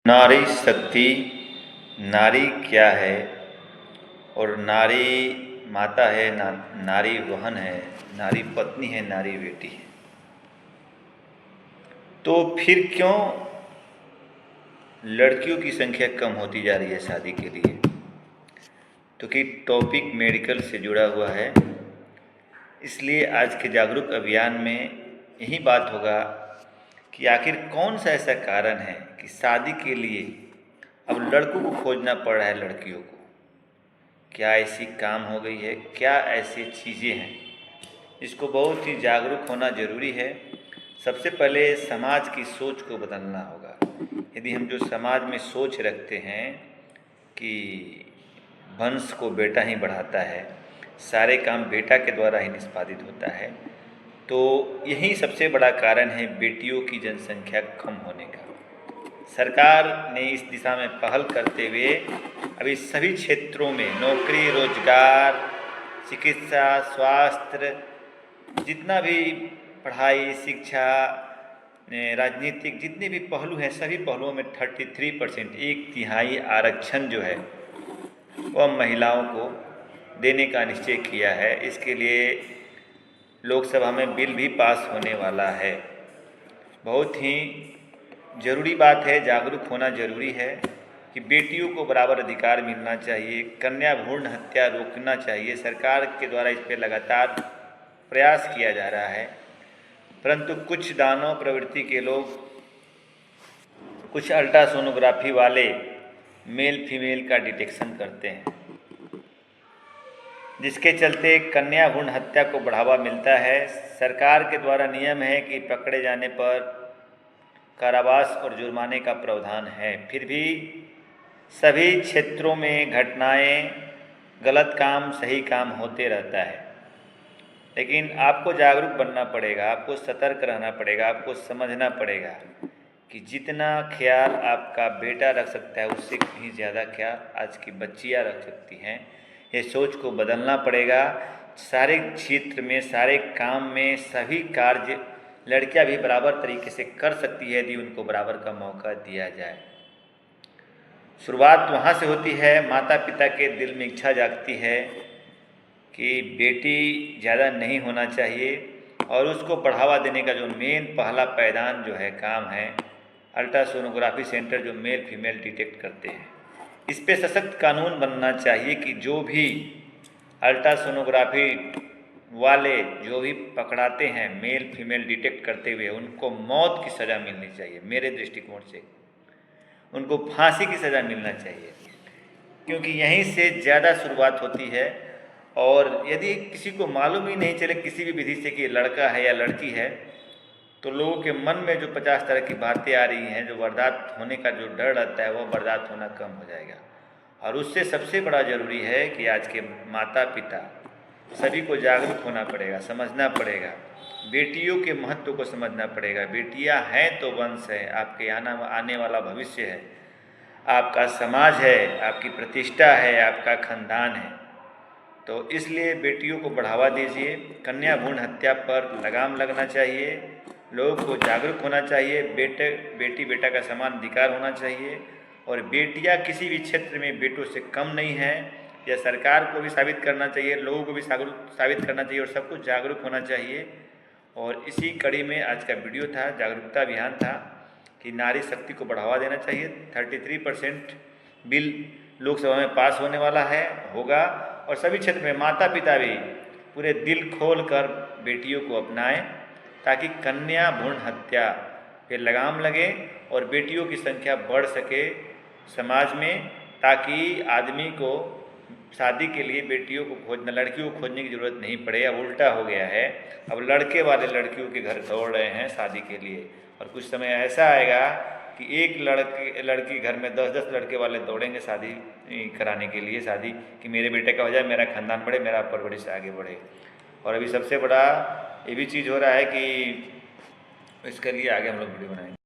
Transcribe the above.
नारी शक्ति, नारी क्या है और नारी माता है, नारी बहन है, नारी पत्नी है, नारी बेटी है। तो फिर क्यों लड़कियों की संख्या कम होती जा रही है शादी के लिए? क्योंकि टॉपिक मेडिकल से जुड़ा हुआ है, इसलिए आज के जागरूक अभियान में यही बात होगा कि आखिर कौन सा ऐसा कारण है कि शादी के लिए अब लड़कों को खोजना पड़ रहा है लड़कियों को। क्या ऐसी काम हो गई है, क्या ऐसी चीज़ें हैं, इसको बहुत ही जागरूक होना ज़रूरी है। सबसे पहले समाज की सोच को बदलना होगा। यदि हम जो समाज में सोच रखते हैं कि वंश को बेटा ही बढ़ाता है, सारे काम बेटा के द्वारा ही निष्पादित होता है, तो यही सबसे बड़ा कारण है बेटियों की जनसंख्या कम होने का। सरकार ने इस दिशा में पहल करते हुए अभी सभी क्षेत्रों में नौकरी, रोजगार, चिकित्सा, स्वास्थ्य, जितना भी पढ़ाई, शिक्षा, राजनीतिक जितने भी पहलू हैं, सभी पहलुओं में 33%, 1/3 आरक्षण जो है वह महिलाओं को देने का निश्चय किया है। इसके लिए लोकसभा में बिल भी पास होने वाला है। बहुत ही ज़रूरी बात है, जागरूक होना ज़रूरी है कि बेटियों को बराबर अधिकार मिलना चाहिए, कन्या भ्रूण हत्या रोकना चाहिए। सरकार के द्वारा इस पर लगातार प्रयास किया जा रहा है, परंतु कुछ दानव प्रवृत्ति के लोग, कुछ अल्ट्रासोनोग्राफी वाले मेल फीमेल का डिटेक्शन करते हैं, जिसके चलते कन्या भ्रूण हत्या को बढ़ावा मिलता है। सरकार के द्वारा नियम है कि पकड़े जाने पर कारावास और जुर्माने का प्रावधान है, फिर भी सभी क्षेत्रों में घटनाएं, गलत काम, सही काम होते रहता है। लेकिन आपको जागरूक बनना पड़ेगा, आपको सतर्क रहना पड़ेगा, आपको समझना पड़ेगा कि जितना ख्याल आपका बेटा रख सकता है उससे कहीं ज़्यादा ख्याल आज की बच्चियाँ रख सकती हैं। ये सोच को बदलना पड़ेगा। सारे क्षेत्र में, सारे काम में, सभी कार्य लड़कियां भी बराबर तरीके से कर सकती है यदि उनको बराबर का मौका दिया जाए। शुरुआत वहाँ से होती है, माता पिता के दिल में इच्छा जागती है कि बेटी ज़्यादा नहीं होना चाहिए, और उसको बढ़ावा देने का जो मेन पहला पैदान जो है काम है, अल्ट्रासोनोग्राफी सेंटर जो मेल फीमेल डिटेक्ट करते हैं। इस पे सशक्त कानून बनना चाहिए कि जो भी अल्ट्रासोनोग्राफी वाले जो भी पकड़ाते हैं मेल फीमेल डिटेक्ट करते हुए, उनको मौत की सज़ा मिलनी चाहिए। मेरे दृष्टिकोण से उनको फांसी की सज़ा मिलना चाहिए, क्योंकि यहीं से ज़्यादा शुरुआत होती है। और यदि किसी को मालूम ही नहीं चले किसी भी विधि से कि लड़का है या लड़की है, तो लोगों के मन में जो 50 तरह की बातें आ रही हैं, जो बर्दाश्त होने का जो डर रहता है, वह बर्दाश्त होना कम हो जाएगा। और उससे सबसे बड़ा ज़रूरी है कि आज के माता पिता सभी को जागरूक होना पड़ेगा, समझना पड़ेगा, बेटियों के महत्व को समझना पड़ेगा। बेटियां हैं तो वंश है, आपके आने वाला भविष्य है, आपका समाज है, आपकी प्रतिष्ठा है, आपका खानदान है। तो इसलिए बेटियों को बढ़ावा दीजिए, कन्या भ्रूण हत्या पर लगाम लगना चाहिए, लोगों को जागरूक होना चाहिए, बेटी बेटा का समान अधिकार होना चाहिए। और बेटियां किसी भी क्षेत्र में बेटों से कम नहीं है, यह सरकार को भी साबित करना चाहिए, लोगों को भी साबित करना चाहिए, और सबको जागरूक होना चाहिए। और इसी कड़ी में आज का वीडियो था, जागरूकता अभियान था कि नारी शक्ति को बढ़ावा देना चाहिए। 33% बिल लोकसभा में पास होने वाला है, होगा, और सभी क्षेत्र में माता पिता भी पूरे दिल खोल कर बेटियों को अपनाएं, ताकि कन्या भ्रूण हत्या पे लगाम लगे और बेटियों की संख्या बढ़ सके समाज में, ताकि आदमी को शादी के लिए बेटियों को खोजना, लड़कियों को खोजने की ज़रूरत नहीं पड़े। अब उल्टा हो गया है, अब लड़के वाले लड़कियों के घर दौड़ रहे हैं शादी के लिए। और कुछ समय ऐसा आएगा कि एक लड़की घर में 10-10 लड़के वाले दौड़ेंगे शादी कराने के लिए, शादी कि मेरे बेटे का हो जाए, मेरा खानदान बढ़े, मेरा परवरिश आगे बढ़े। और अभी सबसे बड़ा ये भी चीज़ हो रहा है कि इसके लिए आगे हम लोग वीडियो बनाएंगे।